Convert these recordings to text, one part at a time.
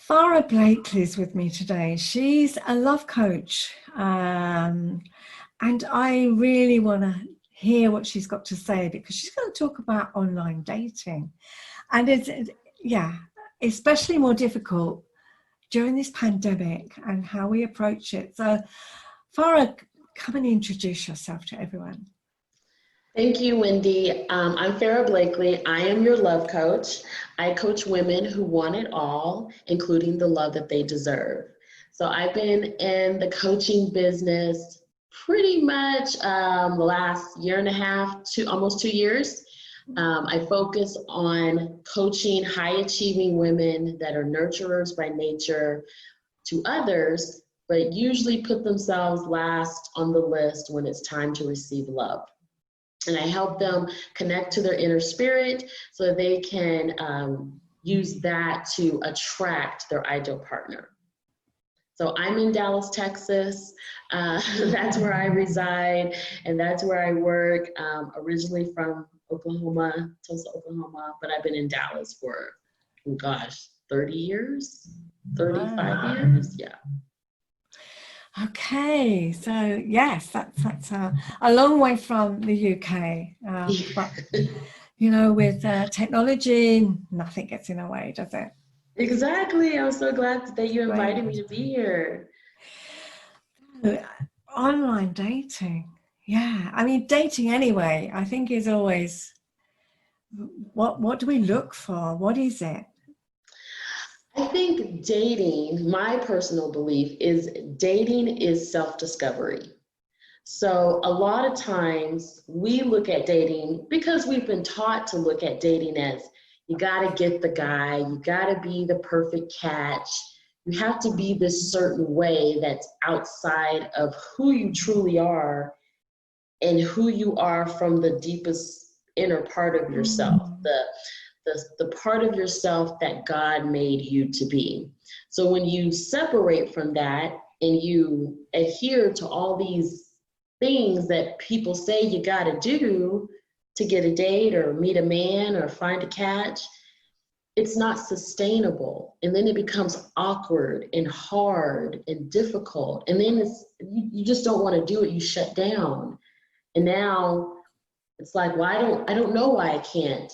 Farrah Blakely is with me today. She's a love coach, and I really want to hear what she's got to say because she's going to talk about online dating, and yeah, especially more difficult during this pandemic and how we approach it. So, Farrah, come and introduce yourself to everyone. Thank you, Wendy. I'm Farrah Blakely. I am your love coach. I coach women who want it all, including the love that they deserve. So I've been in the coaching business pretty much the last year and a half to almost 2 years. I focus on coaching high achieving women that are nurturers by nature to others, but usually put themselves last on the list when it's time to receive love. And I help them connect to their inner spirit so that they can use that to attract their ideal partner. So I'm in Dallas, Texas. That's where I reside, and that's where I work. Originally from Oklahoma, Tulsa, Oklahoma, but I've been in Dallas for, 30 years, 35 Wow. years, yeah. Okay, so yes, that's a long way from the UK, but you know, with technology, nothing gets in the way, does it? Exactly. I'm so glad that you invited me to be here. Online dating, yeah. I mean, dating anyway, I think is always what do we look for? What is it? I think dating, my personal belief is dating is self-discovery. So a lot of times we look at dating because we've been taught to look at dating as you got to get the guy, you got to be the perfect catch, you have to be this certain way that's outside of who you truly are and who you are from the deepest inner part of yourself, the part of yourself that God made you to be. So when you separate from that and you adhere to all these things that people say you got to do to get a date or meet a man or find a catch, it's not sustainable. And then it becomes awkward and hard and difficult. And then you just don't want to do it. You shut down. And now it's like, well, I don't know why I can't,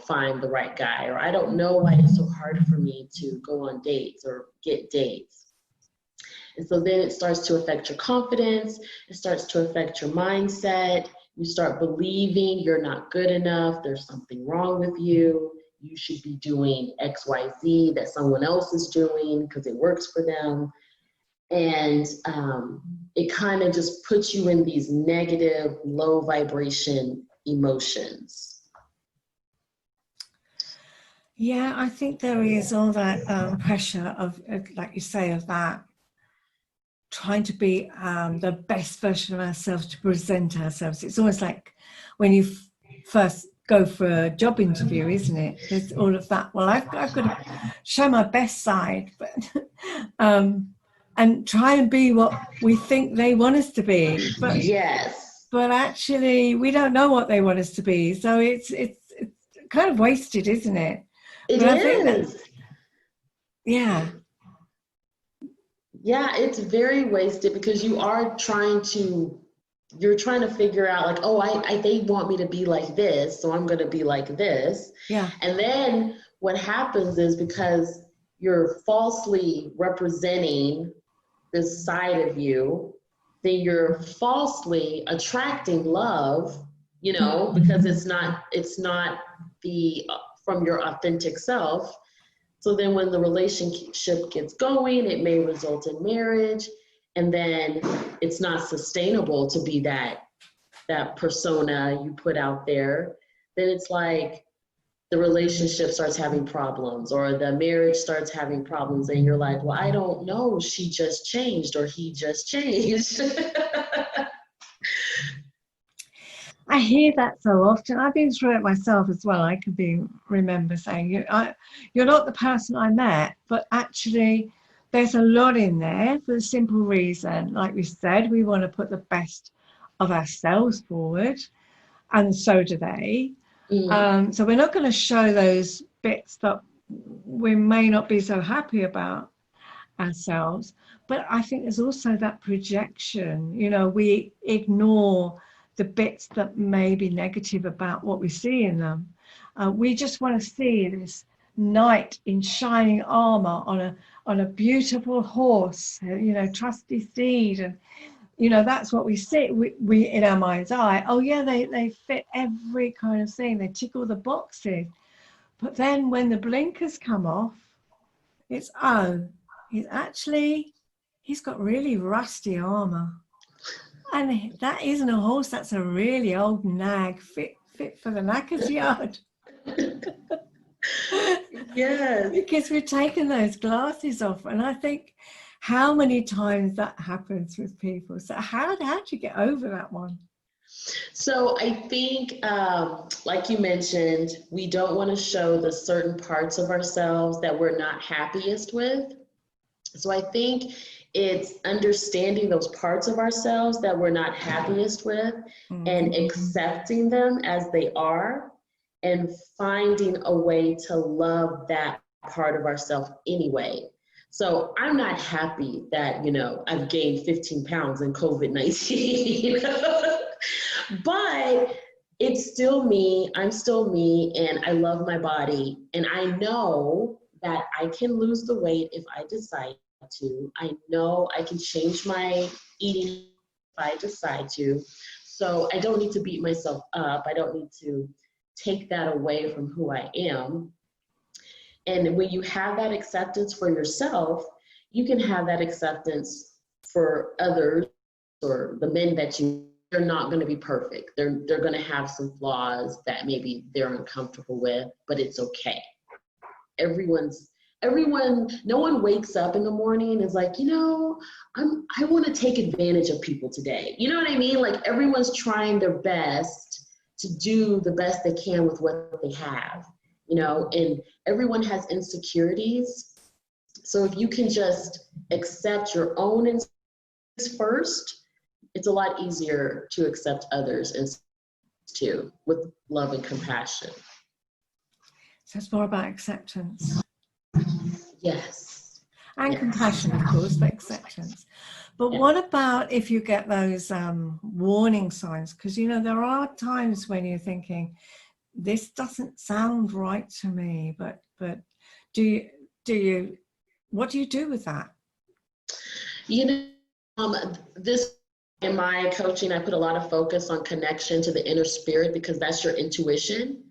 find the right guy, or I don't know why it's so hard for me to go on dates or get dates. And so then it starts to affect your confidence. It starts to affect your mindset. You start believing you're not good enough. There's something wrong with you. You should be doing X, Y, Z that someone else is doing because it works for them. And it kind of just puts you in these negative, low vibration emotions. Yeah, I think there is all that pressure of, like you say, of that trying to be the best version of ourselves, to present ourselves. It's almost like when you first go for a job interview, isn't it? There's all of that. Well, I've got to show my best side, but and try and be what we think they want us to be. But yes, but actually, we don't know what they want us to be. So it's kind of wasted, isn't it? It but is. I think that, yeah. Yeah, it's very wasted because you're trying to figure out like, oh, they want me to be like this, so I'm going to be like this. Yeah. And then what happens is because you're falsely representing this side of you, then you're falsely attracting love, because it's not the from your authentic self. So then when the relationship gets going, it may result in marriage, and then it's not sustainable to be that persona you put out there. Then it's like the relationship starts having problems, or the marriage starts having problems, and you're like, well, I don't know, she just changed or he just changed. I hear that so often. I've been through it myself as well. I can remember saying, you're not the person I met, but actually there's a lot in there for the simple reason, like we said, we want to put the best of ourselves forward, and so do they. So we're not going to show those bits that we may not be so happy about ourselves. But I think there's also that projection, you know, we ignore the bits that may be negative about what we see in them. We just want to see this knight in shining armor on a beautiful horse, you know, trusty steed, and you know that's what we see. We in our mind's eye. Oh yeah, they fit every kind of thing. They tick all the boxes. But then when the blinkers come off, it's he's got really rusty armor, and that isn't a horse. That's a really old nag, fit for the knacker's yard. Yes. Because we've taken those glasses off, and I think how many times that happens with people. So how do you get over that one? So I think, like you mentioned, we don't want to show the certain parts of ourselves that we're not happiest with. So I think it's understanding those parts of ourselves that we're not happiest with and accepting them as they are and finding a way to love that part of ourselves anyway. So I'm not happy that, you know, I've gained 15 pounds in COVID-19, but it's still me. I'm still me, and I love my body. And I know that I can lose the weight if I decide to. I know I can change my eating if I decide to. So I don't need to beat myself up. I don't need to take that away from who I am. And when you have that acceptance for yourself, you can have that acceptance for others or the men that they're not going to be perfect. They're going to have some flaws that maybe they're uncomfortable with, but it's okay. No one wakes up in the morning and is like, you know, I want to take advantage of people today. You know what I mean? Like everyone's trying their best to do the best they can with what they have, you know, and everyone has insecurities. So if you can just accept your own insecurities first, it's a lot easier to accept others and too, with love and compassion. So it's more about acceptance. Yes. And yes. compassion, of course, but acceptance. But what about if you get those warning signs? Because, you know, there are times when you're thinking, this doesn't sound right to me, but what do you do with that? You know, this in my coaching, I put a lot of focus on connection to the inner spirit because that's your intuition.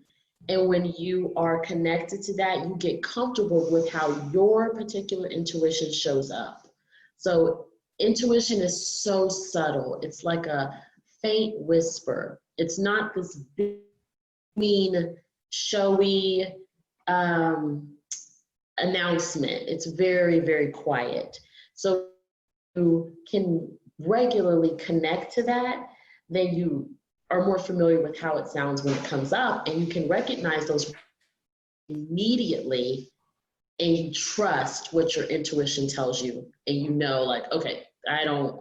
And when you are connected to that, you get comfortable with how your particular intuition shows up. So intuition is so subtle. It's like a faint whisper. It's not this big, mean, showy announcement. It's very, very quiet. So you can regularly connect to that, then you are more familiar with how it sounds when it comes up, and you can recognize those immediately, and you trust what your intuition tells you, and you know, like, okay, I don't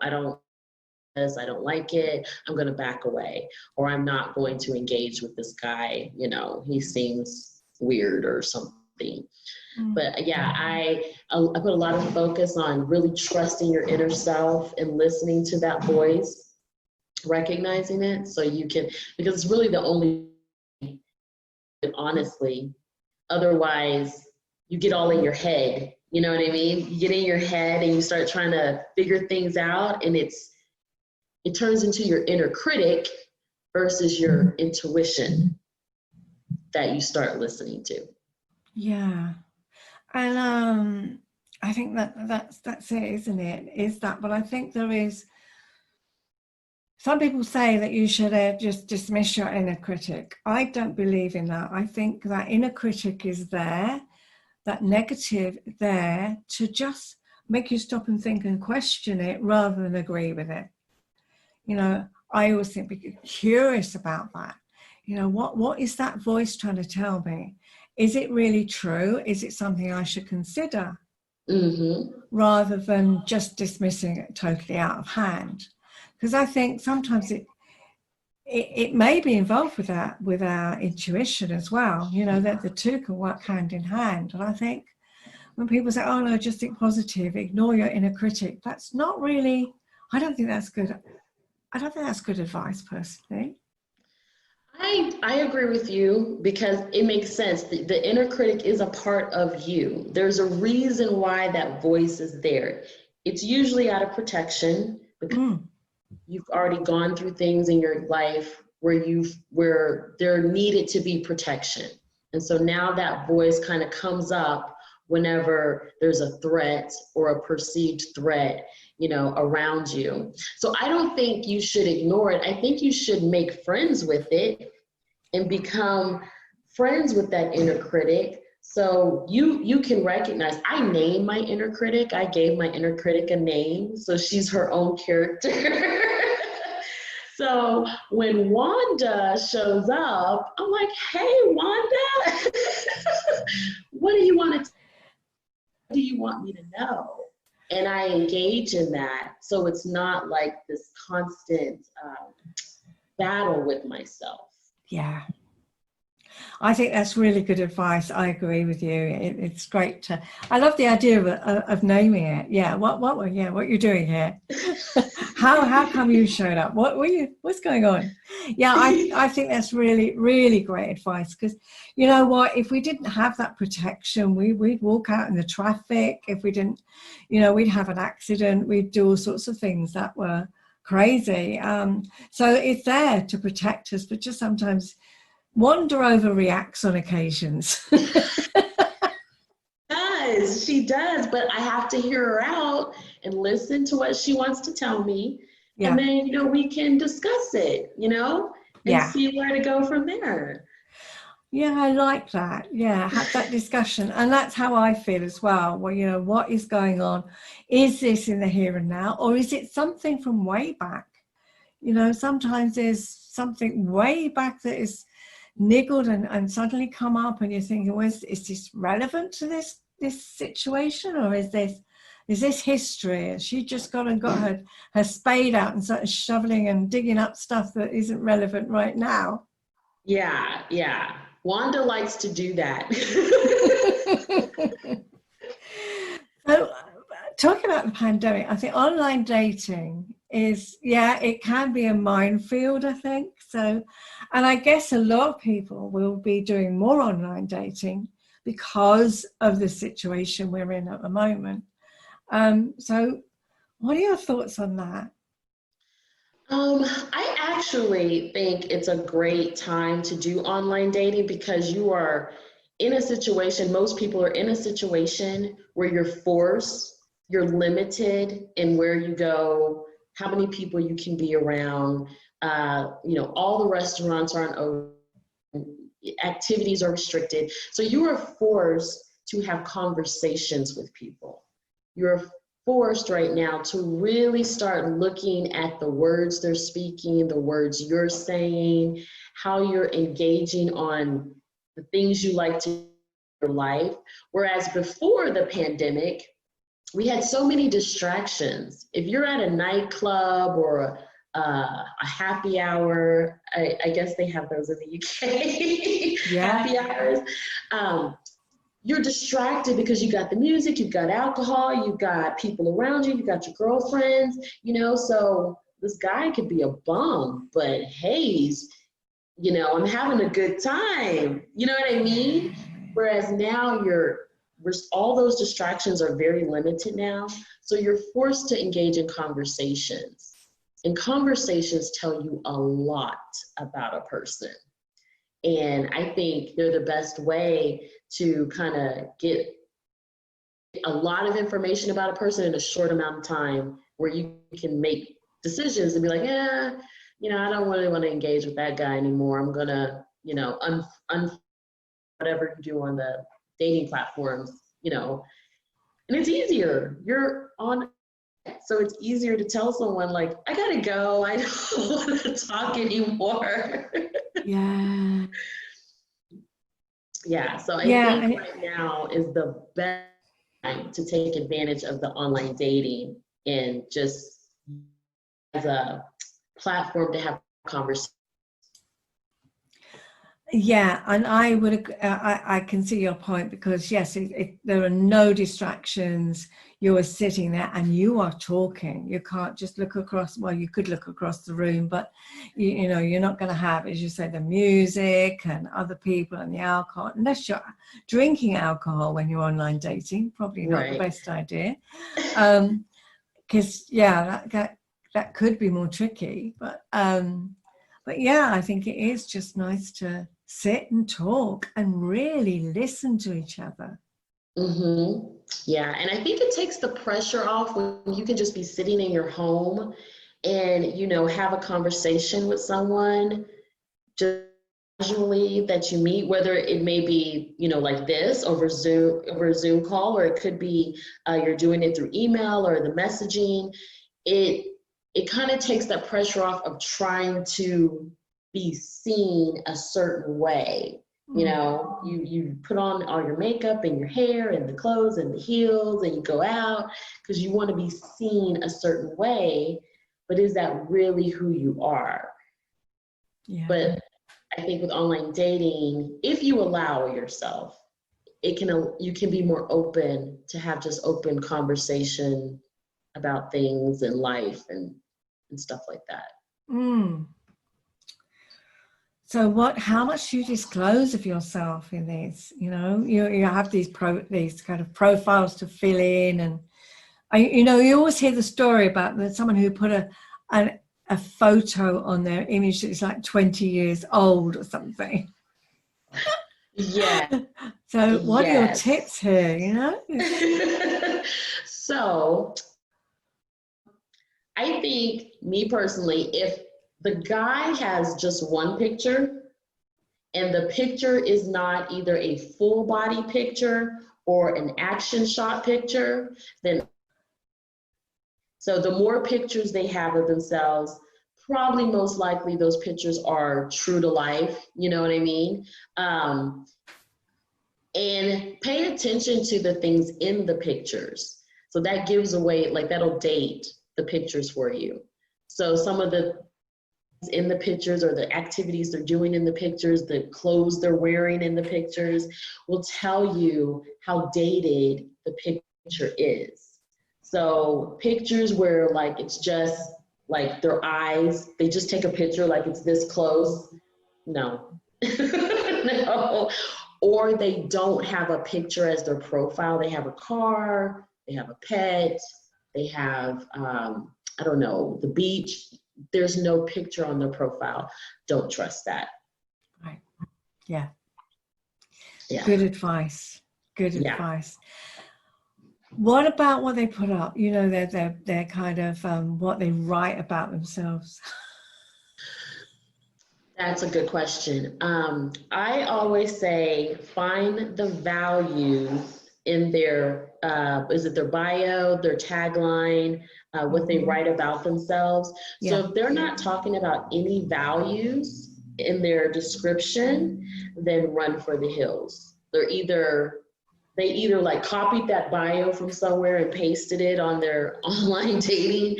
like it, I'm going to back away, or I'm not going to engage with this guy, you know, he seems weird or something. But yeah, I put a lot of focus on really trusting your inner self and listening to that voice, recognizing it, so you can, because it's really the only, honestly, otherwise you get all in your head, you know what I mean? You get in your head and you start trying to figure things out, and it turns into your inner critic versus your intuition that you start listening to. Yeah. And I think that's it, isn't it? Is that, but I think there is, some people say that you should just dismiss your inner critic. I don't believe in that. I think that inner critic is there, that negative there to just make you stop and think and question it rather than agree with it. You know, I always think, be curious about that. You know, what is that voice trying to tell me? Is it really true? Is it something I should consider? Rather than just dismissing it totally out of hand. Because I think sometimes it may be involved with our intuition as well, you know, that the two can work hand in hand. And I think when people say, oh no, just think positive, ignore your inner critic, that's not really, I don't think that's good. I don't think that's good advice personally. I agree with you because it makes sense. The inner critic is a part of you. There's a reason why that voice is there. It's usually out of protection because you've already gone through things in your life where there needed to be protection. And so now that voice kind of comes up whenever there's a threat or a perceived threat, you know, around you. So I don't think you should ignore it. I think you should make friends with it and become friends with that inner critic. So you can recognize, I name my inner critic. I gave my inner critic a name. So she's her own character. So when Wanda shows up, I'm like, hey, Wanda, what do you want to, what do you want me to know? And I engage in that. So it's not like this constant battle with myself. Yeah. I think that's really good advice. I agree with you. It's great to, I love the idea of naming it. Yeah. What you're doing here? How come you showed up? What's going on? Yeah. I think that's really, really great advice because you know what, if we didn't have that protection, we'd walk out in the traffic. If we didn't, you know, we'd have an accident. We'd do all sorts of things that were crazy. So it's there to protect us, but just sometimes Wanda overreacts on occasions. She does, but I have to hear her out and listen to what she wants to tell me. Yeah. And then, you know, we can discuss it, you know, and see where to go from there. Yeah, I like that. Yeah, have that discussion. And that's how I feel as well. Well, you know, what is going on? Is this in the here and now, or is it something from way back? You know, sometimes there's something way back that is niggled and suddenly come up and you're thinking, well, is this relevant to this situation, or is this history? And she just got her spade out and started shoveling and digging up stuff that isn't relevant right now. Yeah. Wanda likes to do that. So, talking about the pandemic, I think online dating is, it can be a minefield, I think. So, and I guess a lot of people will be doing more online dating because of the situation we're in at the moment. So what are your thoughts on that? I actually think it's a great time to do online dating because you are in a situation, most people are in a situation where you're forced, you're limited in where you go, how many people you can be around. You know, all the restaurants aren't open, activities are restricted. So you are forced to have conversations with people. You're forced right now to really start looking at the words they're speaking, the words you're saying, how you're engaging on the things you like to do in your life. Whereas before the pandemic, we had so many distractions. If you're at a nightclub or a happy hour, I guess they have those in the UK, happy hours. You're distracted because you got the music, you've got alcohol, you've got people around you, you've got your girlfriends, you know, so this guy could be a bum, but hey, you know, I'm having a good time. You know what I mean? Whereas now all those distractions are very limited now. So you're forced to engage in conversations. And conversations tell you a lot about a person. And I think they're the best way to kind of get a lot of information about a person in a short amount of time where you can make decisions and be like, you know, I don't really want to engage with that guy anymore. I'm going to, you know, whatever you do on the dating platforms, you know, and it's easier. You're on, so it's easier to tell someone like, I got to go. I don't want to talk anymore. Yeah, so I think right now is the best time to take advantage of the online dating and just as a platform to have conversations Yeah, and I can see your point, because yes, there are no distractions. You are sitting there and you are talking. You can't just look across. Well, you could look across the room, but you know, you're not going to have, as you say, the music and other people and the alcohol, unless you're drinking alcohol when you're online dating. Probably not the Right. best idea, because yeah, that could be more tricky. But yeah, I think it is just nice to sit and talk and really listen to each other. Mm-hmm. Yeah, and I think it takes the pressure off when you can just be sitting in your home and, have a conversation with someone just casually that you meet, whether it may be, like this over a Zoom call, or it could be you're doing it through email or the messaging. It kind of takes that pressure off of trying to be seen a certain way. You put on all your makeup and your hair and the clothes and the heels, and you go out because you want to be seen a certain way. But is that really who you are? Yeah. But I think with online dating, if you allow yourself, you can be more open to have just open conversation about things and life and stuff like that. Mm. So how much do you disclose of yourself in these? You have these kind of profiles to fill in, and you always hear the story about someone who put a photo on their image that's like 20 years old or something. Yeah, So what are your yes. tips here, So I think, me personally, if the guy has just one picture and the picture is not either a full body picture or an action shot picture, then so the more pictures they have of themselves, probably most likely those pictures are true to life. You know what I mean? And pay attention to the things in the pictures. So that gives away, like, that'll date the pictures for you. So some of the in the pictures, or the activities they're doing in the pictures, the clothes they're wearing in the pictures, will tell you how dated the picture is. So pictures where, like, it's just like their eyes, they just take a picture like it's this close. No. No. Or they don't have a picture as their profile. They have a car, they have a pet, they have, I don't know, the beach. There's no picture on their profile. Don't trust that. Right. Yeah. Yeah. Good advice. Good Yeah. advice. What about what they put up? They're kind of what they write about themselves. That's a good question. I always say find the value in their, is it their bio, their tagline, what they write about themselves. Yeah. So if they're not talking about any values in their description, then run for the hills. They either like copied that bio from somewhere and pasted it on their online dating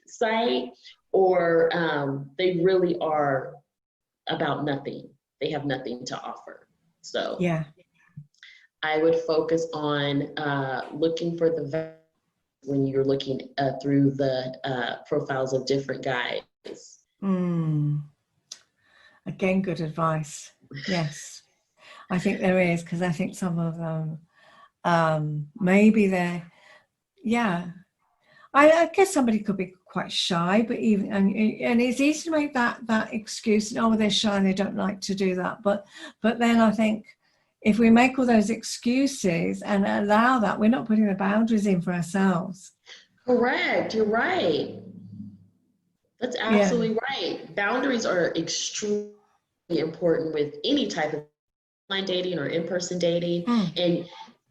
site, or they really are about nothing. They have nothing to offer. So Yeah. I would focus on looking for the value when you're looking through the profiles of different guys. Again, good advice. Yes, I think there is, because I think some of them, maybe they're, yeah. I guess somebody could be quite shy, but even and it's easy to make that excuse. Oh, they're shy and they don't like to do that. But then I think if we make all those excuses and allow that, we're not putting the boundaries in for ourselves. Correct. You're right. That's Yeah. absolutely right. Boundaries are extremely important with any type of online dating or in-person dating. And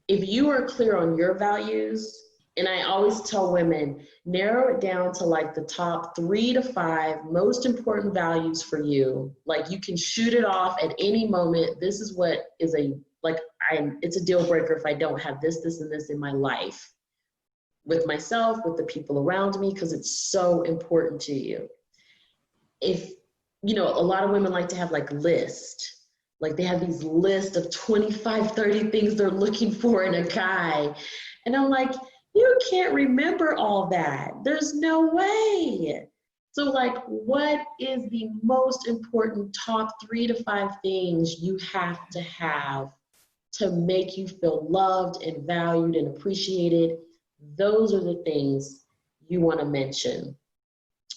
if you are clear on your values, and I always tell women, narrow it down to like the top 3 to 5 most important values for you. Like, you can shoot it off at any moment. This is what is it's a deal breaker if I don't have this, this, and this in my life, with myself, with the people around me, because it's so important to you. If, a lot of women like to have like lists. Like they have these lists of 25, 30 things they're looking for in a guy. And I'm like, you can't remember all that. There's no way. So like, what is the most important top 3 to 5 things you have to make you feel loved and valued and appreciated? Those are the things you want to mention.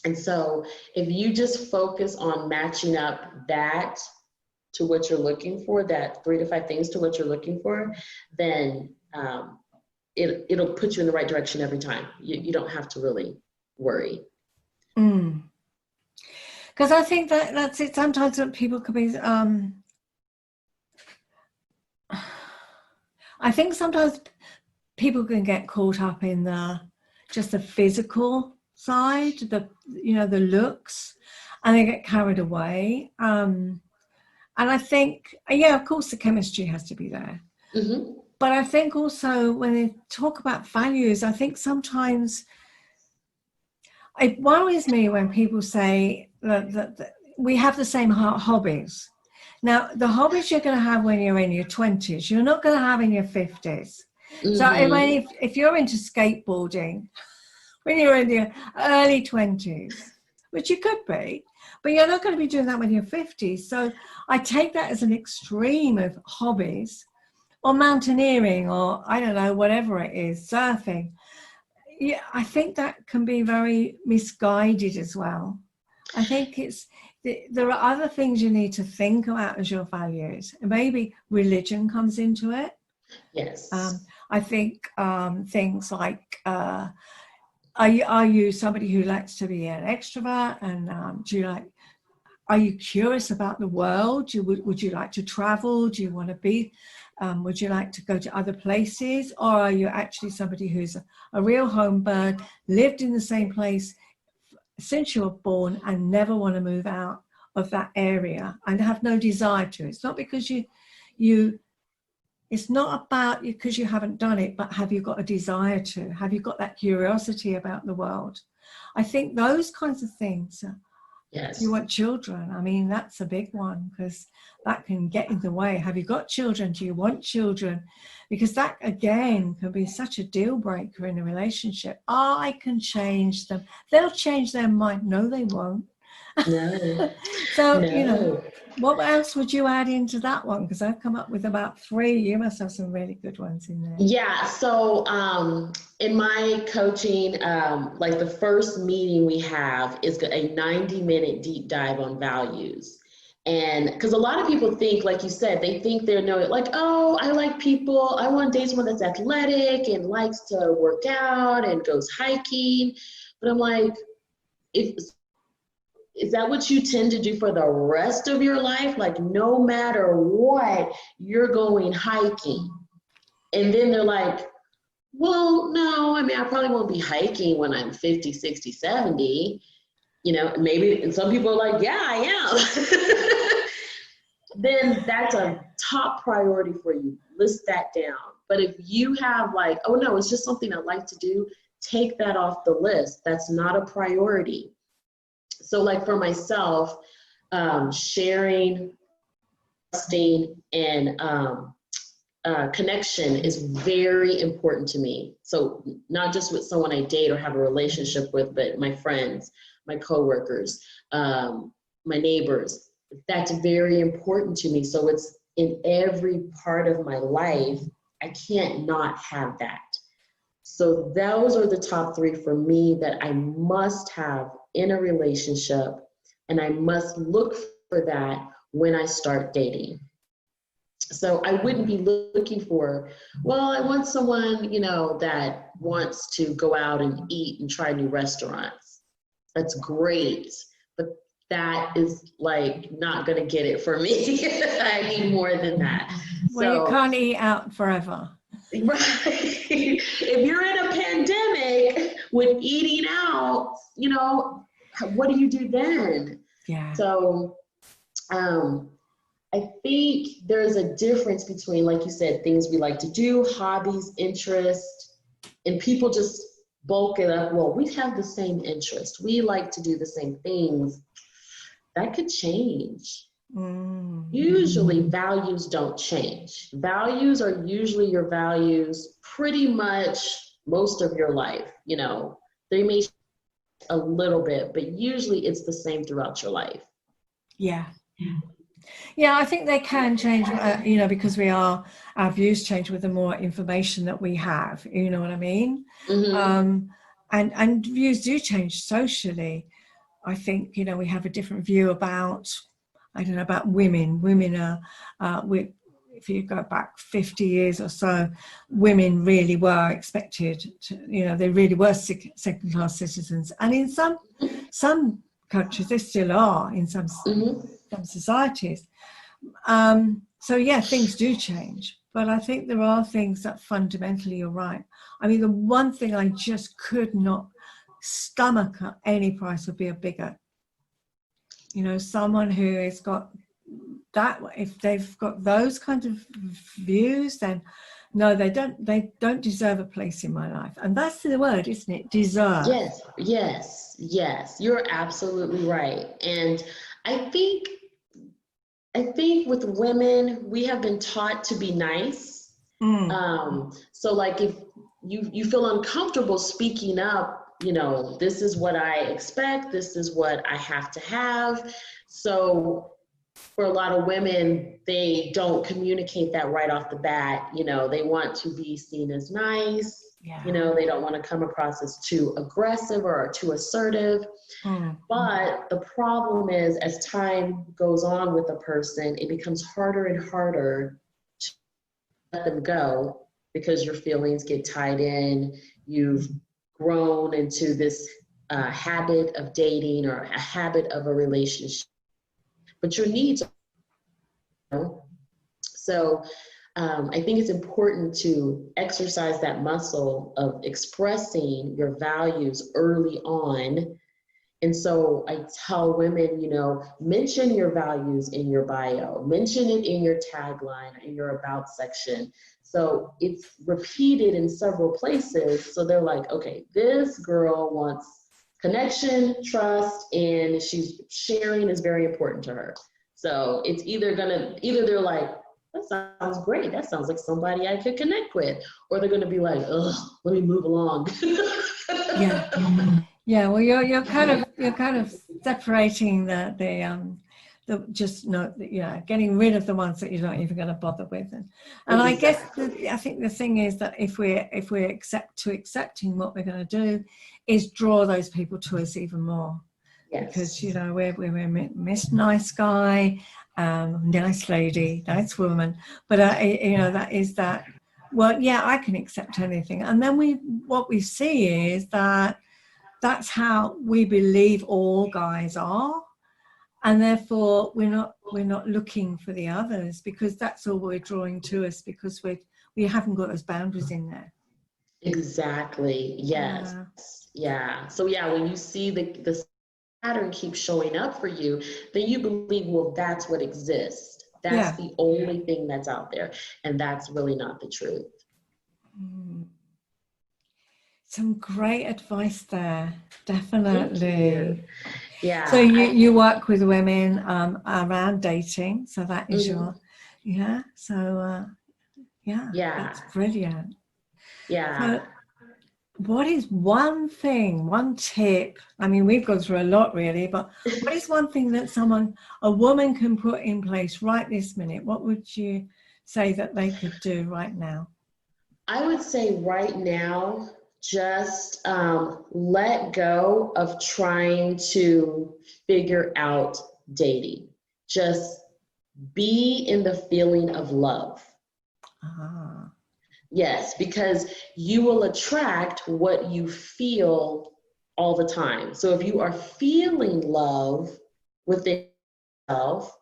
And so if you just focus on matching up that to what you're looking for, that 3 to 5 things to what you're looking for, then it'll put you in the right direction every time. You don't have to really worry. Because I think that's it. Sometimes people could be, I think sometimes people can get caught up in just the physical side, the looks, and they get carried away. And I think, yeah, of course, the chemistry has to be there. Mm-hmm. But I think also when they talk about values, I think sometimes it worries me when people say that we have the same hobbies. Now, the hobbies you're going to have when you're in your 20s, you're not going to have in your 50s. Mm-hmm. So if you're into skateboarding when you're in your early 20s, which you could be, but you're not going to be doing that when you're 50s. So I take that as an extreme of hobbies, or mountaineering, or I don't know, whatever it is, surfing. Yeah, I think that can be very misguided as well. I think there are other things you need to think about as your values. Maybe religion comes into it. Yes. I think things like, are you somebody who likes to be an extrovert? And are you curious about the world? Would you like to travel? Do you want to be, would you like to go to other places? Or are you actually somebody who's a real home bird, lived in the same place since you were born and never want to move out of that area and have no desire to? It's not because it's not about you because you haven't done it, but have you got a desire to? Have you got that curiosity about the world? I think those kinds of things. Yes. Do you want children? I mean, that's a big one because that can get in the way. Have you got children? Do you want children? Because that, again, can be such a deal breaker in a relationship. I can change them. They'll change their mind. No, they won't. No. So, No. What else would you add into that one? Because I've come up with about 3. You must have some really good ones in there. Yeah. So in my coaching, like the first meeting we have is a 90-minute deep dive on values. And because a lot of people think, like you said, they think they're like, oh, I like people. I want to date someone that's athletic and likes to work out and goes hiking. But I'm like, is that what you tend to do for the rest of your life? Like, no matter what, you're going hiking. And then they're like, well, no, I mean, I probably won't be hiking when I'm 50, 60, 70. Maybe, and some people are like, yeah, I am. Then that's a top priority for you. List that down. But if you have like, oh no, it's just something I like to do, take that off the list. That's not a priority. So like for myself, sharing, trusting, and connection is very important to me. So not just with someone I date or have a relationship with, but my friends, my coworkers, my neighbors. That's very important to me. So it's in every part of my life. I can't not have that. So those are the top 3 for me that I must have in a relationship, and I must look for that when I start dating. So I wouldn't be looking for, well, I want someone, that wants to go out and eat and try new restaurants. That's great, but that is like not going to get it for me. I need more than that. Well, you can't eat out forever. Right. If you're in a pandemic with eating out, what do you do then? Yeah. So I think there's a difference between, like you said, things we like to do, hobbies, interests, and people just bulk it up. Well, we have the same interest. We like to do the same things. That could change. Usually values don't change. Values are usually your values pretty much most of your life. You know, they may change a little bit, but usually it's the same throughout your life. Yeah. Yeah, I think they can change, you know, because our views change with the more information that we have, you know what I mean? And views do change socially. I think, you know, we have a different view about, I don't know, about women. Women are, if you go back 50 years or so, women really were expected to, you know, they really were second-class citizens. And in some countries, they still are in some societies. So yeah, things do change, but I think there are things that fundamentally you're right. I mean, the one thing I just could not stomach at any price would be a bigot. You know, someone who has got that, if they've got those kind of views, then no, they don't deserve a place in my life. And that's the word, isn't it? Deserve. Yes. You're absolutely right. And I think with women, we have been taught to be nice. So like if you feel uncomfortable speaking up, you know, this is what I expect, this is what I have to have. So for a lot of women, they don't communicate that right off the bat. You know, they want to be seen as nice. Yeah. You know, they don't want to come across as too aggressive or too assertive. But the problem is, as time goes on with a person, it becomes harder and harder to let them go because your feelings get tied in. You've grown into this habit of dating or a habit of a relationship, but your needs are. So I think it's important to exercise that muscle of expressing your values early on. And so I tell women, you know, mention your values in your bio, mention it in your tagline, in your about section. So it's repeated in several places. So they're like, okay, this girl wants connection, trust, and she's sharing is very important to her. So it's either they're like, that sounds great. That sounds like somebody I could connect with. Or they're going to be like, ugh, let me move along. Yeah. Well, you're kind of separating the just no, you know, getting rid of the ones that you're not even going to bother with, and I guess I think the thing is that if we're accepting what we're going to do, is draw those people to us even more. Yes. Because you know we're Miss Nice Guy, nice lady, nice woman, but you know that. Well, yeah, I can accept anything, and then what we see is that that's how we believe all guys are, and therefore we're not looking for the others because that's all we're drawing to us because we haven't got those boundaries in there. Exactly. Yes. Yeah. So yeah, when you see the pattern keep showing up for you, then you believe, well, that's what exists. That's the only thing that's out there, and that's really not the truth. Some great advice there, definitely. Yeah. So you work with women around dating, so that is your, So that's brilliant. Yeah. So what is one tip? I mean, we've gone through a lot really, but what is one thing that a woman can put in place right this minute? What would you say that they could do right now? I would say right now, just let go of trying to figure out dating. Just be in the feeling of love. Yes, because you will attract what you feel all the time. So if you are feeling love within yourself,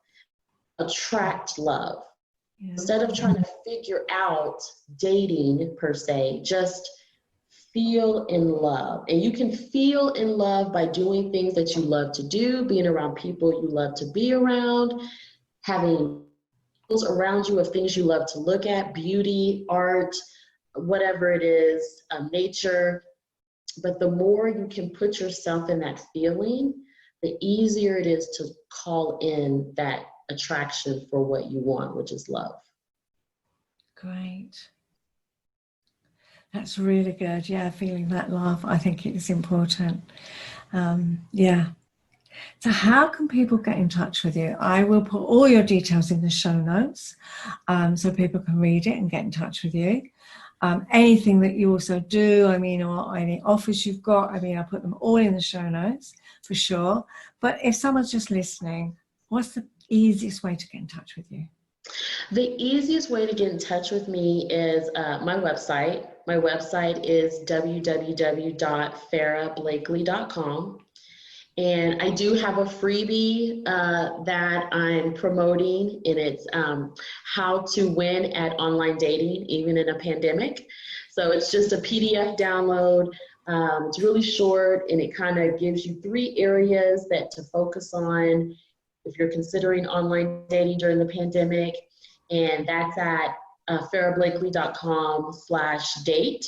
attract love. Yeah. Instead of trying to figure out dating per se, just feel in love. And you can feel in love by doing things that you love to do, being around people you love to be around, having around you of things you love to look at, beauty, art, whatever it is, nature. But the more you can put yourself in that feeling, the easier it is to call in that attraction for what you want, which is love. Great. That's really good. Yeah, feeling that love, I think it is important. Yeah. So how can people get in touch with you? I will put all your details in the show notes so people can read it and get in touch with you. Anything that you also do, I mean, or any offers you've got, I mean, I'll put them all in the show notes for sure. But if someone's just listening, what's the easiest way to get in touch with you? The easiest way to get in touch with me is my website. My website is www.farrahblakely.com. And I do have a freebie that I'm promoting, and it's how to win at online dating, even in a pandemic. So it's just a PDF download. It's really short, and it kind of gives you 3 areas that to focus on if you're considering online dating during the pandemic. And that's at farrahblakely.com/date.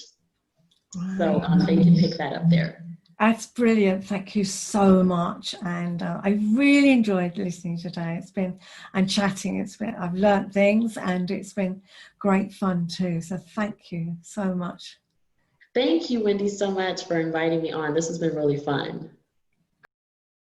So they can pick that up there. That's brilliant. Thank you so much. And I really enjoyed listening today. And chatting. I've learned things, and it's been great fun too. So thank you so much. Thank you, Wendy, so much for inviting me on. This has been really fun.